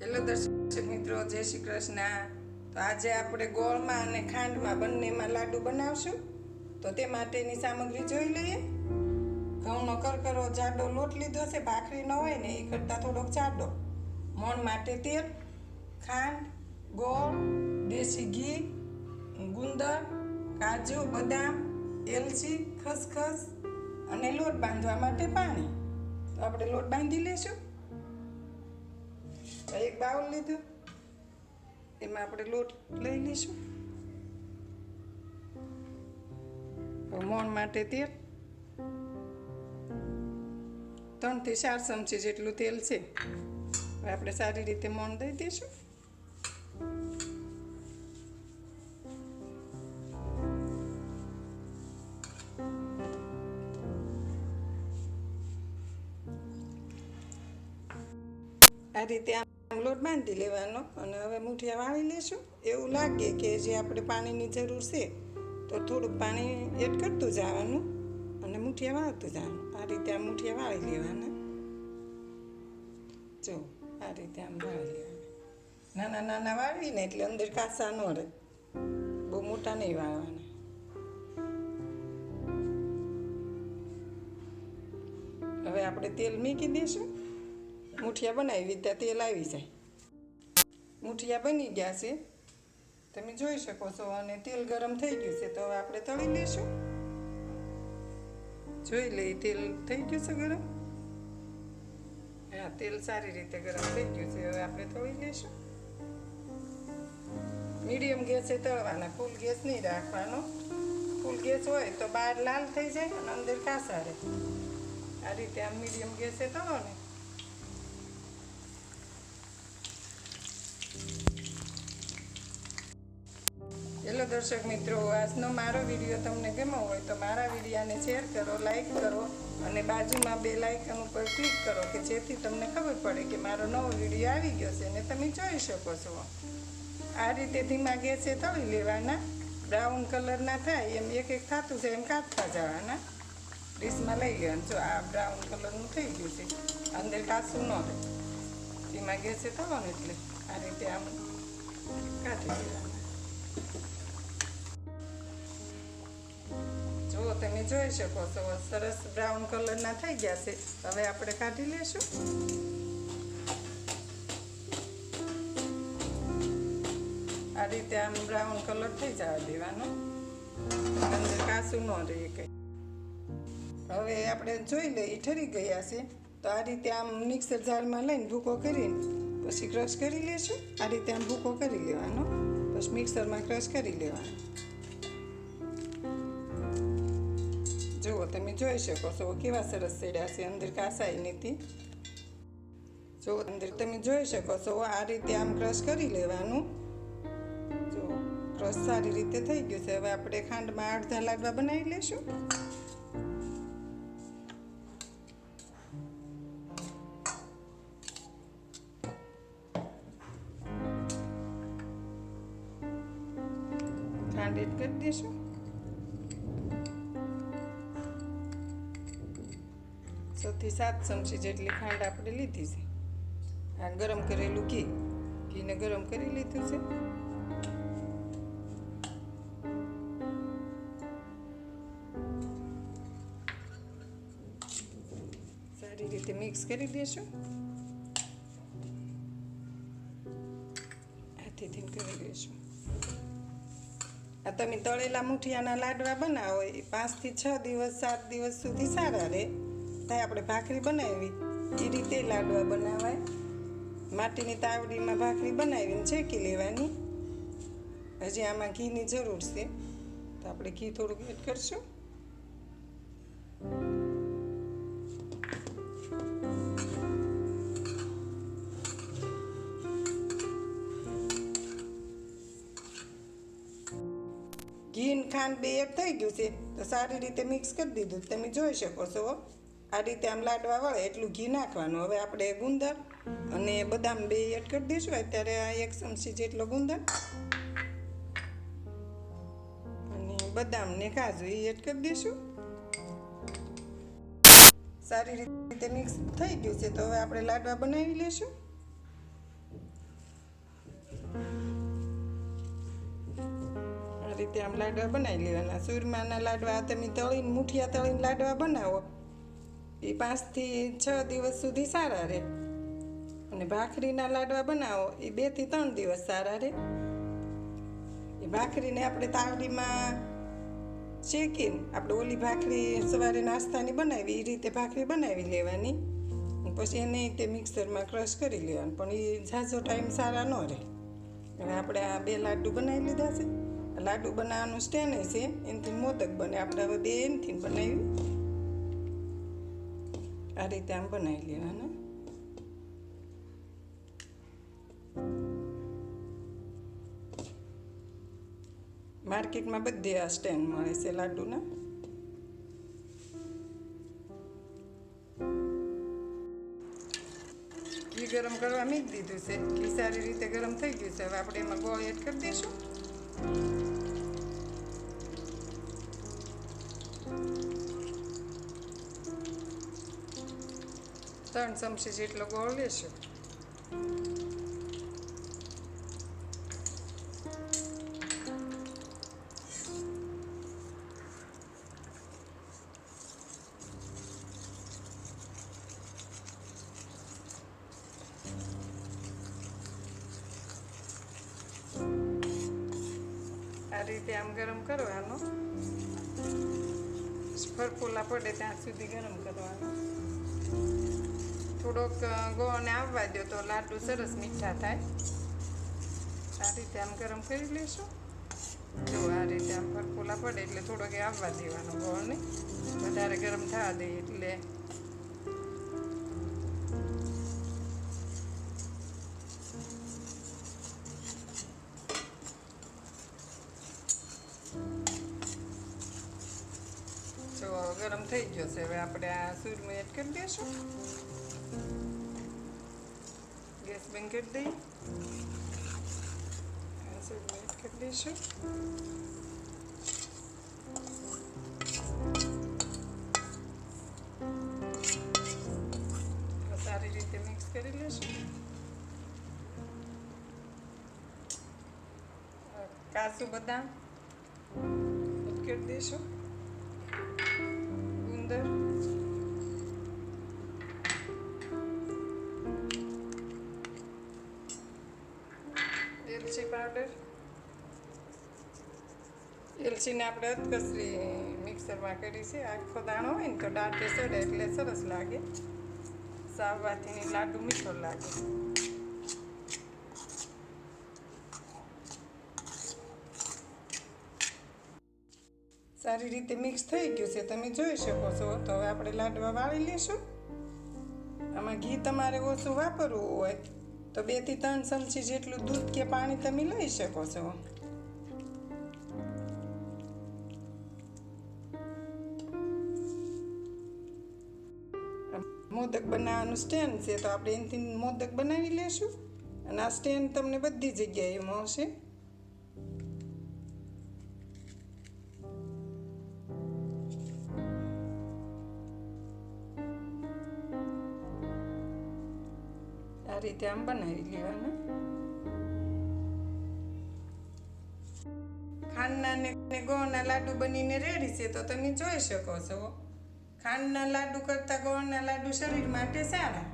Hello દર્શક મિત્રો, જય શ્રી કૃષ્ણ। તો આજે આપણે ગોળમાં અને ખાંડમાં બંનેમાં લાડુ બનાવશું। તો તે માટેની સામગ્રી જોઈ લઈએ। ઘઉંનો કરકરો જાડો લોટ લીધો છે, ભાખરી ન હોય ને એ કરતાં થોડોક જાડો। મોણ માટે તેલ, ખાંડ, ગોળ, દેશી ઘી, ગુંદર, કાજુ, બદામ, એલચી, ખસખસ અને લોટ બાંધવા માટે પાણી। તો આપણે લોટ બાંધી લેશું। એક બાઉલ લીધું, એમાં આપણે લોટ લઈ લઈશું। મોણ માટે તેલ 3 થી 4 ચમચી જેટલું તેલ છે। હવે આપણે સારી રીતે મોણ દઈ દઈશું। આ રીતે લોટ બાંધી લેવાનો અને હવે મુઠિયા વાળી લેશું। એવું લાગે કે જે આપણે પાણીની જરૂર છે તો થોડુંક પાણી એડ કરતું જવાનું અને મુઠિયા વાળતું જવાનું। આ રીતે આ મુઠિયા વાળી લેવાના। જો આ રીતે આમ વાળી લેવાના। નાના નાના વાળીને એટલે અંદર કાચા ન રહે, બહુ મોટા નહીં વાળવાના। હવે આપણે તેલ મૂકી દઈશું। મુઠિયા બનાવી ત્યાં તેલ આવી જાય। મુઠિયા બની ગયા છે, તમે જોઈ શકો છો, અને તેલ ગરમ થઈ ગયું છે। તો હવે આપણે તળી લઈશું। જોઈ લઈ, તેલ થઈ ગયું છે ગરમ। હા, તેલ સારી રીતે ગરમ થઈ ગયું છે। હવે આપણે તળી લઈશું। મીડિયમ ગેસે તળવાના, ફૂલ ગેસ નહીં રાખવાનો। ફૂલ ગેસ હોય તો બહાર લાલ થઈ જાય અને અંદર કાચા રહે। આ રીતે આમ મીડિયમ ગેસે તળો ને। હેલો દર્શક મિત્રો, આજનો મારો વિડીયો તમને ગમ્યો હોય તો મારા વિડીયાને શેર કરો, લાઈક કરો અને બાજુમાં બેલ આઇકન ઉપર ક્લિક કરો કે જેથી તમને ખબર પડે કે મારો નવો વિડીયો આવી ગયો છે અને તમે જોઈ શકો છો। આ રીતે ધીમા ગેસે તળી લેવાના। બ્રાઉન કલરના થાય એમ એક એક થતું છે એમ કાઢતા જવાના। ડીશમાં લઈ લેવાનું। જો આ બ્રાઉન કલરનું થઈ ગયું છે, અંદર કાચું ન રહે। ધીમા ગેસે તળો ને એટલે આ રીતે આમ કાઢી લેવાના। જો તમે જોઈ શકો છો, સરસ બ્રાઉન કલરના થઈ ગયા છે। હવે આપણે કાઢી લેશું। આ રીતે આમ બ્રાઉન કલર થઈ જવા દેવાનો, અંદર કાચું ન રહે કંઈ। હવે આપણે જોઈ લઈએ ઠરી ગયા છે। તો આ રીતે આમ મિક્સર જારમાં લઈને ભૂકો કરીને પછી ક્રશ કરી લેશું। આ રીતે આમ ભૂકો કરી લેવાનો, પછી મિક્સરમાં ક્રશ કરી લેવાનો। જુઓ, તમે જોઈ શકો છો કેવા સરસ સેડ્યા છે, અંદર કાસાઈ નથી। જો અંદર તમે જોઈ શકો છો, આ રીતે આમ ક્રશ કરી લેવાનું। જો ક્રશ સારી રીતે થઈ ગયું છે। હવે આપણે ખાંડમાં અડધા લાડવા બનાવી લેશું। ખાંડ એડ કરી દઈશું। 6 થી 7 ચમચી જેટલી ખાંડ આપણે લીધી છે। આ ગરમ કરેલું ઘીને ગરમ કરી લીધું છે। સારી રીતે મિક્સ કરી દઈશું। હાથેથી કરી દઈશું। આ તમે તળેલા મુઠિયાના લાડવા બનાવો એ 5 થી 6 દિવસ 7 દિવસ સુધી સારા રહે। થાય આપણે ભાખરી બનાવી એ રીતે લાડવા બનાવાય। માટીની તાવડીમાં ભાખરી બનાવીને શેકી લેવાની। હજી આમાં ઘીની જરૂર છે, તો આપણે ઘી થોડુંક એડ કરશું। ઘી ને ખાંડ બે એડ થઈ ગયું છે, તો સારી રીતે મિક્સ કરી દીધું। તમે જોઈ શકો છો, આ રીતે આમ લાડવા વળે એટલું ઘી નાખવાનું। હવે આપણે ગુંદર અને બદામ બે એડ કરી દઈશું। અત્યારે આ 1 ચમચી જેટલો ગુંદર અને બદામ ને કાજુ એ એડ કરી દઈશું। સારી રીતે મિક્સ થઈ ગયું છે, તો હવે આપણે લાડવા બનાવી લેશું। રીતે આમ લાડવા બનાવી લેવાના. ચૂરમાના લાડવા તમે તળીને મુઠિયા તળીને લાડવા બનાવો એ 5 થી 6 દિવસ સુધી સારા રહે, અને ભાખરીના લાડવા બનાવો એ 2 થી 3 દિવસ સારા રહે. એ ભાખરીને આપણે તાવડીમાં શેકીને આપણે ઓલી ભાખરી સવારે નાસ્તાની બનાવી એ રીતે ભાખરી બનાવી લેવાની, પછી એને તે મિક્સરમાં ક્રશ કરી લેવાનું, પણ એ ઝાઝો ટાઈમ સારા ન રહે. હવે આપણે આ 2 લાડુ બનાવી લીધા છે. લાડુ બનાવવાનું સ્ટેન્ડ છે, એનાથી મોદક બને. આપણે હવે 2 એનાથી બનાવી આ રીતે આમ બનાવી લેવાના. માર્કેટમાં બધે આ સ્ટેન્ડ મળે છે લાડુના. ઘી ગરમ કરવા મૂકી દીધું છે. ઘી સારી રીતે ગરમ થઈ ગયું છે. હવે આપણે એમાં ગોળ એડ કરી દઈશું. 3 ચમચી જેટલો ગોળ લેશું. આ રીતે આમ ગરમ કરવાનો, ફરફોલા પડે ત્યાં સુધી ગરમ કરવાનો. થોડોક ગોળને આવવા દો તો લાડુ સરસ મીઠા થાય. આ રીતે આમ ગરમ કરી લઈશું. જો આ રીતે આમ ફરફોલા પડે એટલે થોડોક આવવા દેવાનો ગોળને. વધારે ગરમ થવા દે એટલે ગરમ થઈ ગયો છે. હવે આપણે આ ચૂરમું એડ કરી દઈશું. ગેસ બંધ કરી દઈએ. ચૂરમું એડ કરી દઈશું. સારી રીતે મિક્સ કરી લઈશું. કાજુ બદામ એડ કરી દઈશું. એલચી પાવડર. એલચીને આપણે અધકચરી મિક્સરમાં કરી છે. આખો દાણો હોય ને તો દાંતે ચડે એટલે સરસ લાગે. સાવવાથી લાડુ મીઠો લાગે. સારી રીતે મિક્સ થઈ ગયું છે, તમે જોઈ શકો છો. તો હવે આપણે લાડવા વાળી લઈશું. આમાં ઘી તમારે ઓછું વાપરવું હોય તો 2 થી 3 ચમચી જેટલું દૂધ કે પાણી તમે લઈ શકો છો. મોદક બનાવવાનું સ્ટેન્ડ છે, તો આપણે એનાથી મોદક બનાવી લઈશું. અને આ સ્ટેન્ડ તમને બધી જગ્યાએ મળશે. આ રીતે આમ બનાવી લેવાના. ખાંડના ને ગોળના લાડુ બનીને રેડી છે, તો તમે જોઈ શકો છો. ખાંડના લાડુ કરતાં ગોળના લાડુ શરીર માટે સારા.